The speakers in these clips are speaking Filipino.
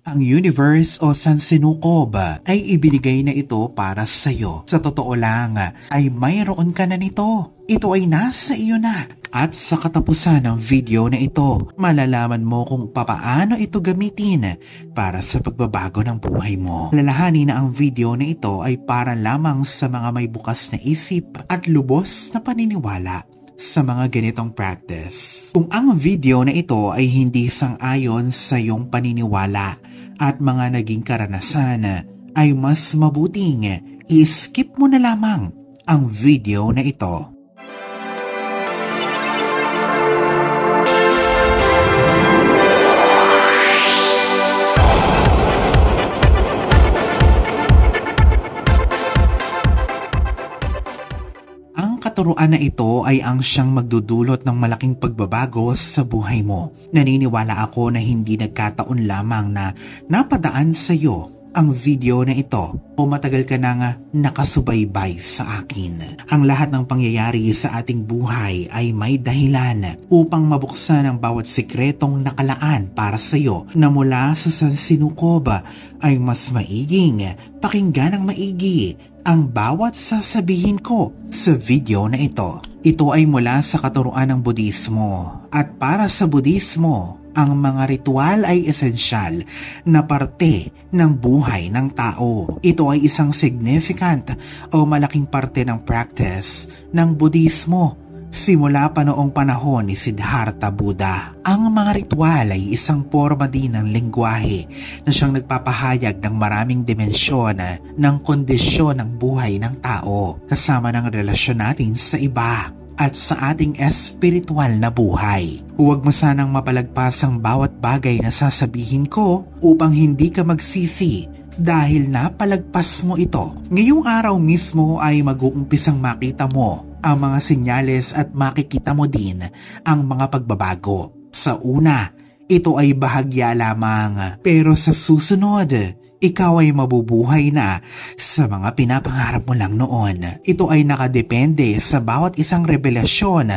Ang universe o sansinukob ay ibinigay na ito para sa iyo. Sa totoo lang ay mayroon ka na nito. Ito ay nasa iyo na. At sa katapusan ng video na ito, malalaman mo kung papaano ito gamitin para sa pagbabago ng buhay mo. Lalahanin na ang video na ito ay para lamang sa mga may bukas na isip at lubos na paniniwala sa mga ganitong practice. Kung ang video na ito ay hindi sang-ayon sa iyong paniniwala at mga naging karanasan, ay mas mabuting i-skip mo na lamang ang video na ito. Ang katuruan na ito ay ang siyang magdudulot ng malaking pagbabago sa buhay mo. Naniniwala ako na hindi nagkataon lamang na napadaan sa iyo ang video na ito o matagal ka nang nakasubaybay sa akin. Ang lahat ng pangyayari sa ating buhay ay may dahilan upang mabuksan ang bawat sikretong nakalaan para sa iyo na mula sa sansinukob ay mas maiging pakinggan ng maigi ang bawat sasabihin ko sa video na ito. Ito ay mula sa katuruan ng Budismo at para sa Budismo, ang mga ritual ay esensyal na parte ng buhay ng tao. Ito ay isang significant o malaking parte ng practice ng Budismo simula pa noong panahon ni Siddhartha Buddha. Ang mga ritual ay isang forma din ng lengguwahe na siyang nagpapahayag ng maraming dimensyon ng kondisyon ng buhay ng tao kasama ng relasyon natin sa iba at sa ating espiritual na buhay. Huwag mo sanang mapalagpas ang bawat bagay na sasabihin ko upang hindi ka magsisi dahil napalagpas mo ito. Ngayong araw mismo ay mag-uumpisang makita mo ang mga senyales at makikita mo din ang mga pagbabago. Sa una, ito ay bahagya lamang, pero sa susunod, ikaw ay mabubuhay na sa mga pinapangarap mo lang noon. Ito ay nakadepende sa bawat isang revelasyon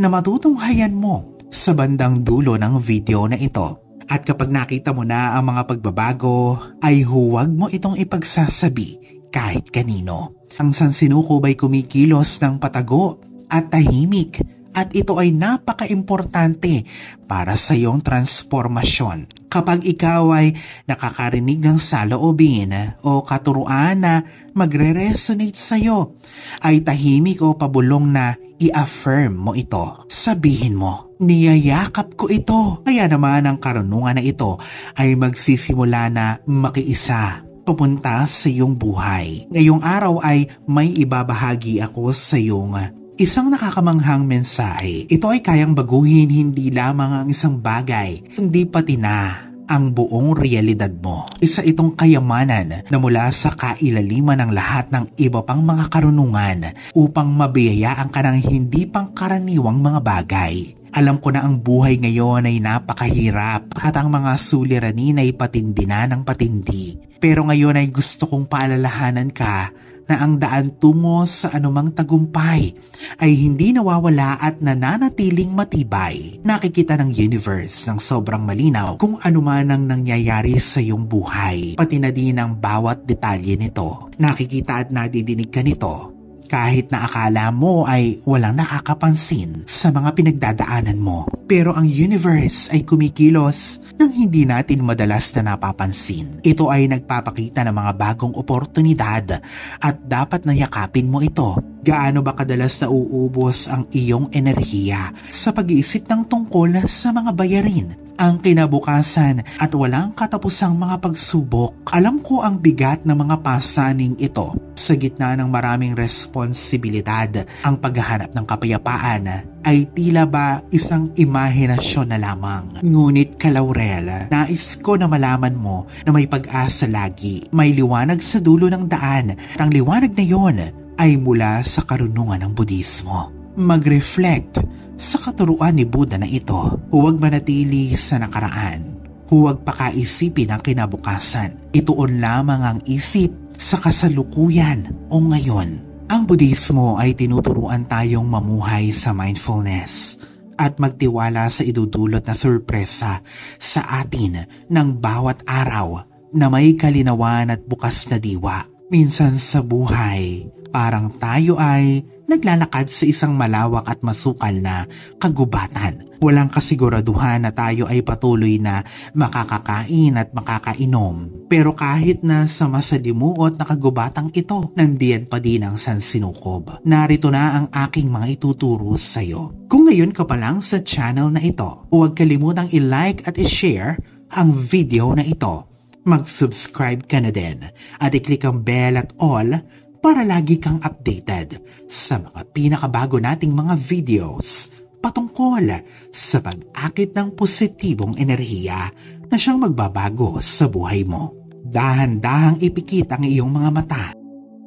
na matutunghayan mo sa bandang dulo ng video na ito. At kapag nakita mo na ang mga pagbabago, ay huwag mo itong ipagsasabi kahit kanino. Ang sansinukob ay kumikilos ng patago at tahimik at ito ay napaka-importante para sa iyong transformasyon. Kapag ikaw ay nakakarinig ng saloobin o katuruan na magre-resonate sa iyo, ay tahimik o pabulong na i-affirm mo ito. Sabihin mo, niyayakap ko ito. Kaya naman ang karunungan na ito ay magsisimula na makiisa papunta sa iyong buhay. Ngayong araw ay may ibabahagi ako sa iyong isang nakakamanghang mensahe. Ito ay kayang baguhin hindi lamang ang isang bagay, hindi pati na ang buong realidad mo. Isa itong kayamanan na mula sa kailaliman ng lahat ng iba pang mga karunungan upang mabiyayaan ka ng hindi pangkaraniwang mga bagay. Alam ko na ang buhay ngayon ay napakahirap at ang mga suliranin ay patindi na ng patindi. Pero ngayon ay gusto kong paalalahanan ka na ang daan tungo sa anumang tagumpay ay hindi nawawala at nananatiling matibay. Nakikita ng universe ng sobrang malinaw kung anuman ang nangyayari sa iyong buhay, pati na din ang bawat detalye nito. Nakikita at nadidinig ka nito kahit na akala mo ay walang nakakapansin sa mga pinagdadaanan mo. Pero ang universe ay kumikilos nang hindi natin madalas na napapansin. Ito ay nagpapakita ng mga bagong oportunidad at dapat na yakapin mo ito. Gaano ba kadalas na uubos ang iyong enerhiya sa pag-iisip ng tungkol sa mga bayarin, ang kinabukasan at walang katapusang mga pagsubok? Alam ko ang bigat ng mga pasaning ito. Sa gitna ng maraming responsibilidad, ang paghahanap ng kapayapaan ay tila ba isang imahinasyon na lamang. Ngunit Kalaurel, nais ko na malaman mo na may pag-asa lagi. May liwanag sa dulo ng daan at ang liwanag na yon ay mula sa karunungan ng Budismo. Mag-reflect sa katuruan ni Buddha na ito. Huwag manatili sa nakaraan. Huwag pakaisipin ang kinabukasan. Ituon lamang ang isip sa kasalukuyan o ngayon. Ang Budismo ay tinuturuan tayong mamuhay sa mindfulness at magtiwala sa idudulot na sorpresa sa atin ng bawat araw na may kalinawan at bukas na diwa. Minsan sa buhay, parang tayo ay naglalakad sa isang malawak at masukal na kagubatan. Walang kasiguraduhan na tayo ay patuloy na makakakain at makakainom. Pero kahit na sa masalimuot na kagubatang ito, nandiyan pa din ang sansinukob. Narito na ang aking mga ituturo sa iyo. Kung ngayon ka pa lang sa channel na ito, huwag kalimutang i-like at i-share ang video na ito. Mag-subscribe ka na din at i-click ang bell at all para lagi kang updated sa mga pinakabago nating mga videos patungkol sa pag-akit ng positibong enerhiya na siyang magbabago sa buhay mo. Dahan-dahang ipikit ang iyong mga mata.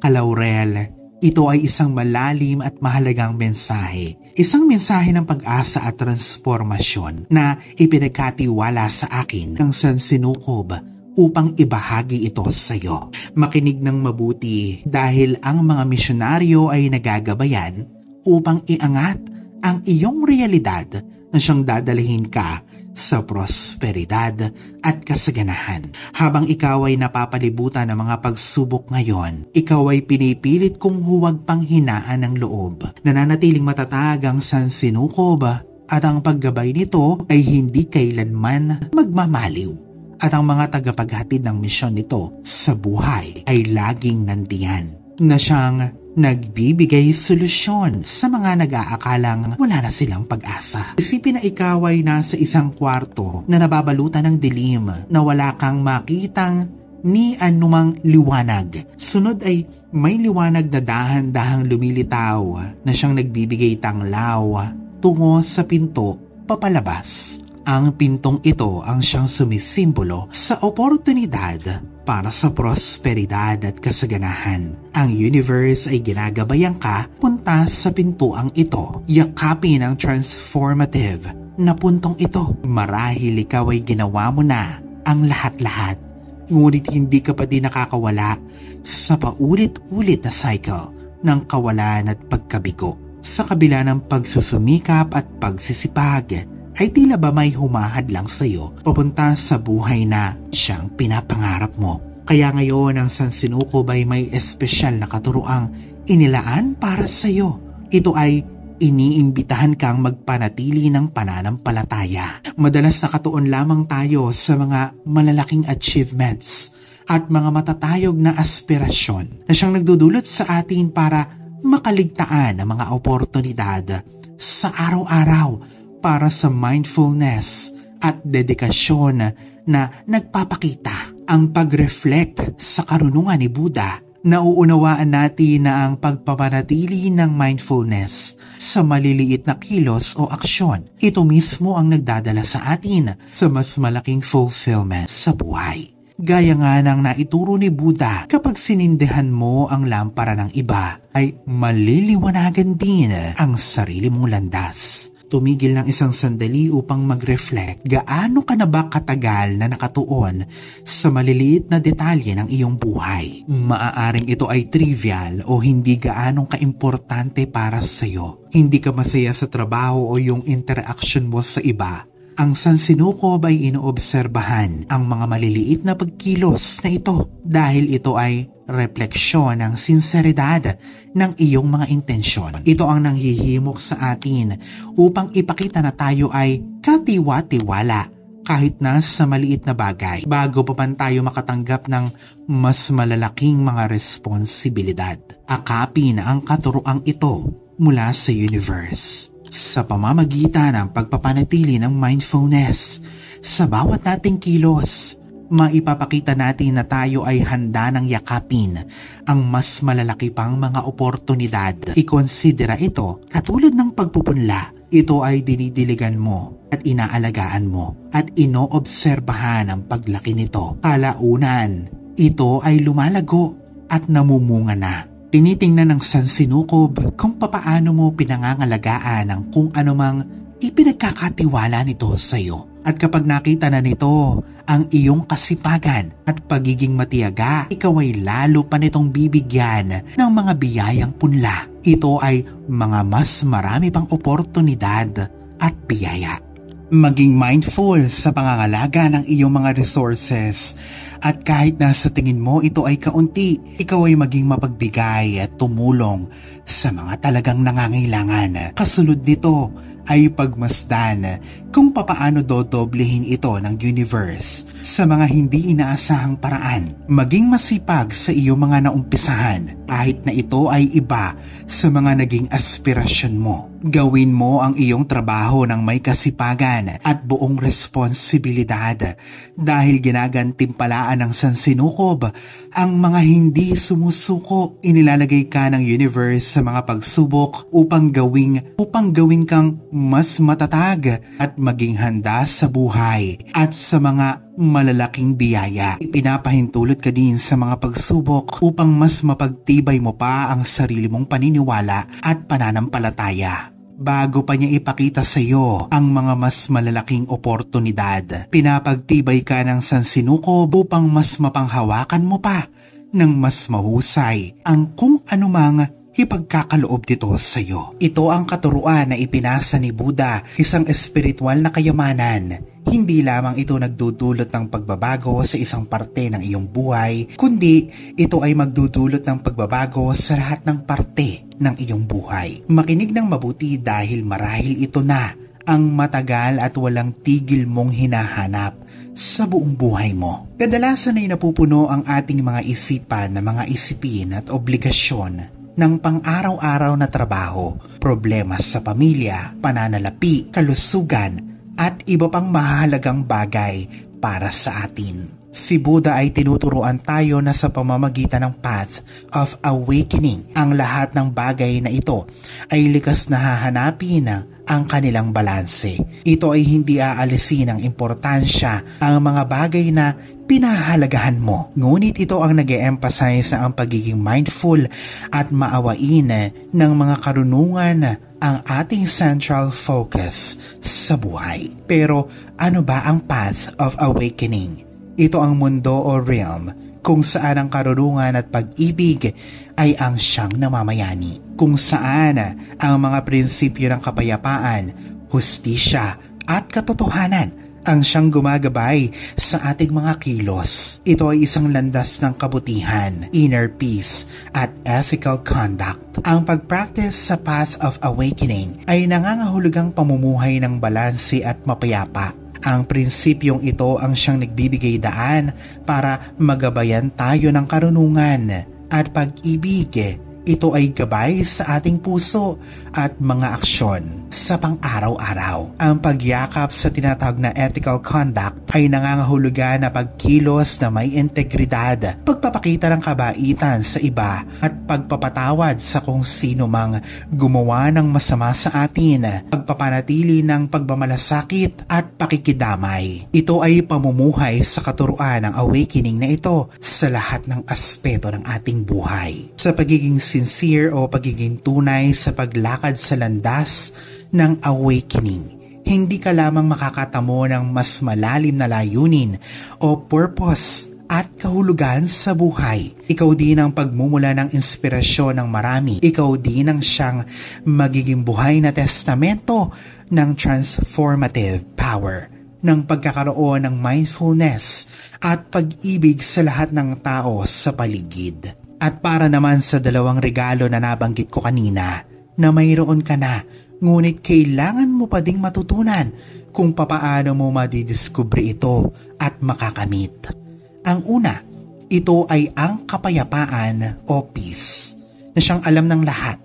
Kalaurel, ito ay isang malalim at mahalagang mensahe. Isang mensahe ng pag-asa at transformasyon na ipinagkatiwala sa akin ng sansinukob upang ibahagi ito sa iyo. Makinig ng mabuti dahil ang mga misyonaryo ay nagagabayan upang iangat ang iyong realidad na siyang dadalhin ka sa prosperidad at kasaganahan. Habang ikaw ay napapalibutan ng mga pagsubok ngayon, ikaw ay pinipilit kung huwag panghinaan ng loob. Nananatiling matatag ang sansinukob at ang paggabay nito ay hindi kailanman magmamaliw. At ang mga tagapaghatid ng misyon nito sa buhay ay laging nandiyan na siyang nagbibigay solusyon sa mga nag-aakalang wala na silang pag-asa. Isipin na ikaw ay nasa isang kwarto na nababalutan ng dilim na wala kang makitang ni anumang liwanag. Sunod ay may liwanag na dahan-dahang lumilitaw na siyang nagbibigay tanglaw tungo sa pinto papalabas. Ang pintong ito ang siyang sumisimbolo sa oportunidad para sa prosperidad at kasaganahan. Ang universe ay ginagabayan ka punta sa pintuang ito. Yakapin ang transformative na puntong ito. Marahil ikaw ay ginawa mo na ang lahat-lahat. Ngunit hindi ka pa din nakakawala sa paulit-ulit na cycle ng kawalan at pagkabigo. Sa kabila ng pagsusumikap at pagsisipag, ay tila ba may humahad lang sa iyo papunta sa buhay na siyang pinapangarap mo. Kaya ngayon ang sansinukob ay may espesyal na katuroang inilaan para sa iyo. Ito ay iniimbitahan kang magpanatili ng pananampalataya. Madalas nakatuon lamang tayo sa mga malalaking achievements at mga matatayog na aspirasyon na siyang nagdudulot sa atin para makaligtaan ng mga oportunidad sa araw-araw para sa mindfulness at dedikasyon na nagpapakita. Ang pag-reflect sa karunungan ni Buddha, nauunawaan natin na ang pagpapanatili ng mindfulness sa maliliit na kilos o aksyon, ito mismo ang nagdadala sa atin sa mas malaking fulfillment sa buhay. Gaya nga ng naituro ni Buddha, kapag sinindihan mo ang lampara ng iba, ay maliliwanagan din ang sarili mong landas. Tumigil ng isang sandali upang mag-reflect gaano ka na ba katagal na nakatuon sa maliliit na detalye ng iyong buhay. Maaaring ito ay trivial o hindi gaanong kaimportante para sa iyo. Hindi ka masaya sa trabaho o yung interaction mo sa iba. Ang sansinukob ay inoobserbahan ang mga maliliit na pagkilos na ito dahil ito ay refleksyon ng sinseridad ng iyong mga intensyon. Ito ang nanghihimok sa atin upang ipakita na tayo ay katiwa-tiwala kahit na sa maliit na bagay bago pa man tayo makatanggap ng mas malalaking mga responsibilidad. Akapin ang katuroang ito mula sa universe. Sa pamamagitan ng pagpapanatili ng mindfulness sa bawat nating kilos, maipapakita natin na tayo ay handa ng yakapin ang mas malalaki pang mga oportunidad. Ikonsidera ito katulad ng pagpupunla. Ito ay dinidiligan mo at inaalagaan mo at inoobserbahan ang paglaki nito. Kalaunan, ito ay lumalago at namumunga na. Tinitingnan ng sansinukob kung papaano mo pinangangalagaan ang kung anumang ipinagkakatiwala nito sa iyo. At kapag nakita na nito ang iyong kasipagan at pagiging matiyaga, ikaw ay lalo pa nitong bibigyan ng mga biyayang punla. Ito ay mga mas marami pang oportunidad at biyaya. Maging mindful sa pangangalaga ng iyong mga resources at kahit na sa tingin mo ito ay kaunti, ikaw ay maging mapagbigay at tumulong sa mga talagang nangangailangan. Kasunod nito ay pagmasdan kung papaano dodoblehin ito ng universe sa mga hindi inaasahang paraan. Maging masipag sa iyong mga naumpisahan kahit na ito ay iba sa mga naging aspirasyon mo. Gawin mo ang iyong trabaho ng may kasipagan at buong responsibilidad dahil ginagantimpalaan ng sansinukob ang mga hindi sumusuko. Inilalagay ka ng universe sa mga pagsubok upang gawin kang mas matatag at maging handa sa buhay at sa mga malalaking biyaya. Ipinapahintulot ka din sa mga pagsubok upang mas mapagtibay mo pa ang sarili mong paniniwala at pananampalataya. Bago pa niya ipakita sa iyo ang mga mas malalaking oportunidad, pinapagtibay ka ng sansinukob upang mas mapanghawakan mo pa ng mas mahusay ang kung anumang ipagkakaloob dito sa iyo. Ito ang katuruan na ipinasa ni Buddha, isang espiritual na kayamanan. Hindi lamang ito nagdudulot ng pagbabago sa isang parte ng iyong buhay, kundi ito ay magdudulot ng pagbabago sa lahat ng parte ng iyong buhay. Makinig ng mabuti dahil marahil ito na ang matagal at walang tigil mong hinahanap sa buong buhay mo. Kadalasan ay napupuno ang ating mga isipan na mga isipin at obligasyon ng pang-araw-araw na trabaho, problema sa pamilya, pananalapi, kalusugan, at iba pang mahalagang bagay para sa atin. Si Buddha ay tinuturuan tayo na sa pamamagitan ng Path of Awakening, ang lahat ng bagay na ito ay likas na hahanapin ang kanilang balanse. Ito ay hindi aalisin ng importansya ang mga bagay na pinahalagahan mo. Ngunit ito ang nag-e-emphasize sa ang pagiging mindful at maawain ng mga karunungan ang ating central focus sa buhay. Pero ano ba ang Path of Awakening? Ito ang mundo o realm kung saan ang karunungan at pag-ibig ay ang siyang namamayani. Kung saan ang mga prinsipyo ng kapayapaan, hustisya at katotohanan ang siyang gumagabay sa ating mga kilos. Ito ay isang landas ng kabutihan, inner peace, at ethical conduct. Ang pag-practice sa Path of Awakening ay nangangahulugang pamumuhay ng balanse at mapayapa. Ang prinsipyong ito ang siyang nagbibigay daan para magabayan tayo ng karunungan at pag-ibig. Ito ay gabay sa ating puso at mga aksyon sa pang-araw-araw. Ang pagyakap sa tinatawag na ethical conduct ay nangangahulugan na pagkilos na may integridad, pagpapakita ng kabaitan sa iba at pagpapatawad sa kung sino mang gumawa ng masama sa atin, pagpapanatili ng pagmamalasakit at pakikidamay. Ito ay pamumuhay sa katuruan ng awakening na ito sa lahat ng aspeto ng ating buhay. Sa pagiging sincere o pagiging tunay sa paglakad sa landas ng awakening, hindi ka lamang makakatamo ng mas malalim na layunin o purpose at kahulugan sa buhay. Ikaw din ang pagmumula ng inspirasyon ng marami. Ikaw din ang siyang magiging buhay na testamento ng transformative power ng pagkakaroon ng mindfulness at pag-ibig sa lahat ng tao sa paligid. At para naman sa dalawang regalo na nabanggit ko kanina, na mayroon ka na, ngunit kailangan mo pa ding matutunan kung papaano mo madidiskubre ito at makakamit. Ang una, ito ay ang kapayapaan o peace, na siyang alam ng lahat.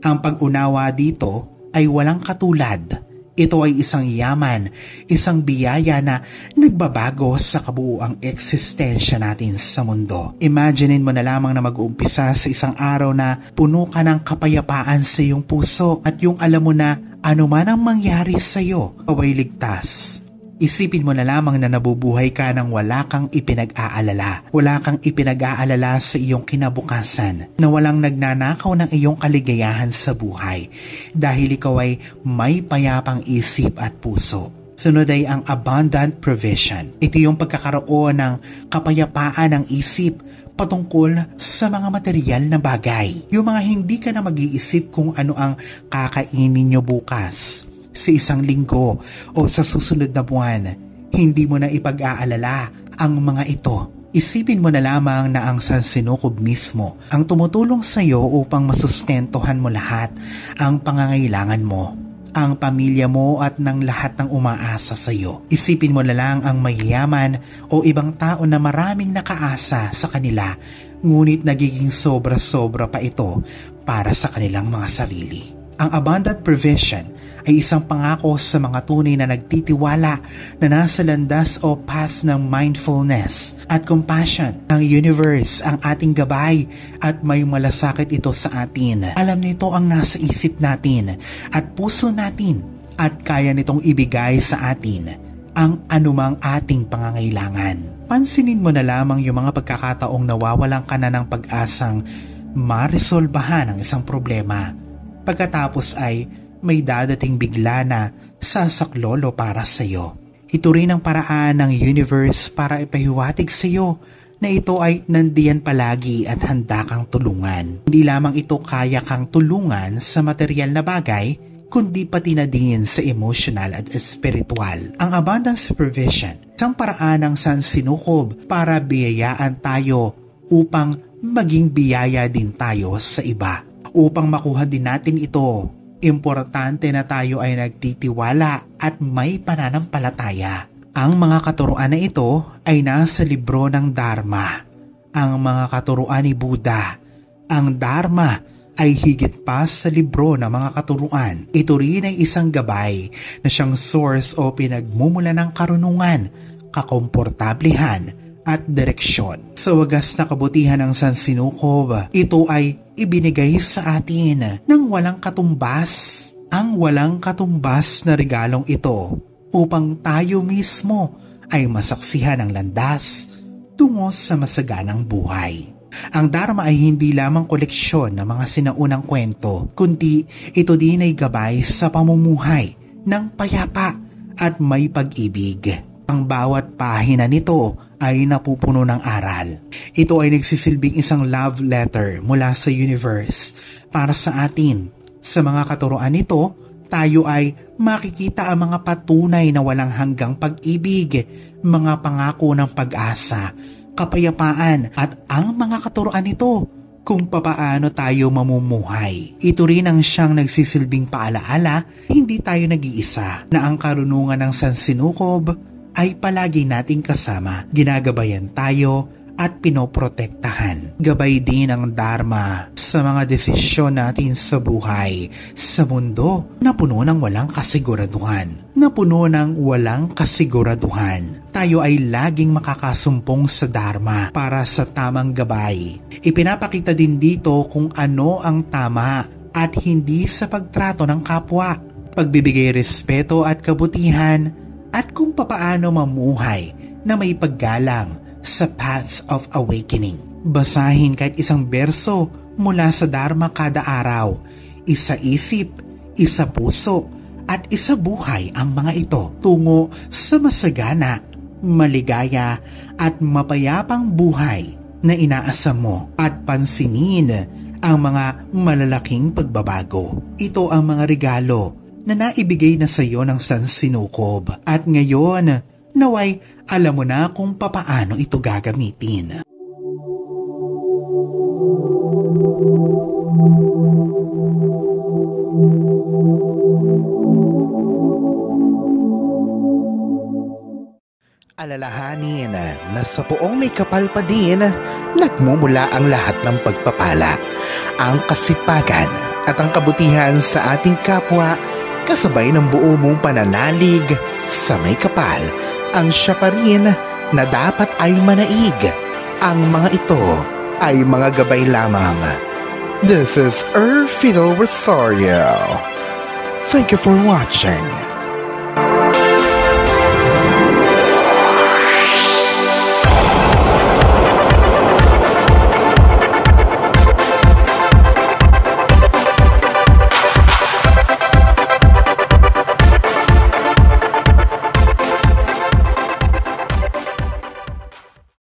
Ang pag-unawa dito ay walang katulad. Ito ay isang yaman, isang biyaya na nagbabago sa kabuuang eksistensya natin sa mundo. Imaginin mo na lamang na mag-uumpisa sa isang araw na puno ka ng kapayapaan sa iyong puso at yung alam mo na ano man ang mangyari sa iyo, away ligtas. Isipin mo na lamang na nabubuhay ka nang wala kang ipinag-aalala. Wala kang ipinag-aalala sa iyong kinabukasan, na walang nagnanakaw ng iyong kaligayahan sa buhay dahil ikaw ay may payapang isip at puso. Sunod ay ang abundant provision. Ito yung pagkakaroon ng kapayapaan ng isip patungkol sa mga material na bagay. Yung mga hindi ka na mag-iisip kung ano ang kakainin nyo bukas. sa isang linggo o sa susunod na buwan. Hindi mo na ipag-aalala ang mga ito. Isipin mo na lamang na ang sansinukob mismo ang tumutulong sa iyo upang masustentuhan mo lahat ang pangangailangan mo, ang pamilya mo at ng lahat ng umaasa sa iyo. Isipin mo na lang ang mayayaman o ibang tao na maraming nakaasa sa kanila, ngunit nagiging sobra-sobra pa ito para sa kanilang mga sarili. Ang abundant provision ay isang pangako sa mga tunay na nagtitiwala na nasa landas o path ng mindfulness at compassion. Ang universe ang ating gabay at may malasakit ito sa atin. Alam nito ang nasa isip natin at puso natin at kaya nitong ibigay sa atin ang anumang ating pangangailangan. Pansinin mo na lamang yung mga pagkakataong nawawalan ka na ng pag-asang maresolbahan ang isang problema. Pagkatapos ay may dadating bigla na sasaklolo para sa iyo. Ito rin ang paraan ng universe para ipahiwatig sa iyo na ito ay nandiyan palagi at handa kang tulungan. Hindi lamang ito kaya kang tulungan sa material na bagay, kundi pati na din sa emotional at spiritual. Ang abundance provision, isang paraan ng sansinukob para biyayaan tayo upang maging biyaya din tayo sa iba. Upang makuha din natin ito, importante na tayo ay nagtitiwala at may pananampalataya. Ang mga katuruan na ito ay nasa libro ng Dharma. Ang mga katuruan ni Buddha. Ang Dharma ay higit pa sa libro ng mga katuruan. Ito rin ay isang gabay na siyang source o pinagmumula ng karunungan, kakomportablehan at direksyon. Sa wagas na kabutihan ng sansinukob, ito ay ibinigay sa atin ng walang katumbas. Ang walang katumbas na regalong ito upang tayo mismo ay masaksihan ang landas tungo sa masaganang buhay. Ang Dharma ay hindi lamang koleksyon ng mga sinaunang kwento, kundi ito din ay gabay sa pamumuhay ng payapa at may pag-ibig. Ang bawat pahina nito ay napupuno ng aral. Ito ay nagsisilbing isang love letter mula sa universe para sa atin. Sa mga katuruan nito, tayo ay makikita ang mga patunay na walang hanggang pag-ibig, mga pangako ng pag-asa, kapayapaan at ang mga katuruan nito kung papaano tayo mamumuhay. Ito rin ang siyang nagsisilbing paalaala, hindi tayo nag-iisa, na ang karunungan ng sansinukob ay palagi nating kasama, ginagabayan tayo at pinoprotektahan. Gabay din ang Dharma sa mga desisyon natin sa buhay, sa mundo na puno ng walang kasiguraduhan. Tayo ay laging makakasumpong sa Dharma para sa tamang gabay. Ipinapakita din dito kung ano ang tama at hindi sa pagtrato ng kapwa, pagbibigay respeto at kabutihan, at kung papaano mamuhay na may paggalang sa path of awakening. Basahin kahit isang berso mula sa Dharma kada araw. Isa isip, isa puso, at isa buhay ang mga ito tungo sa masagana, maligaya, at mapayapang buhay na inaasam mo at pansinin ang mga malalaking pagbabago. Ito ang mga regalo na naibigay na sa iyo ng sansinukob. At ngayon, naway alam mo na kung papaano ito gagamitin. Alalahanin na sa poong may kapal pa din, nagmumula ang lahat ng pagpapala, ang kasipagan at ang kabutihan sa ating kapwa, kasabay ng buo mong pananalig sa may kapal, ang siya pa rin na dapat ay manaig. Ang mga ito ay mga gabay lamang. This is Fidel Rosario. Thank you for watching.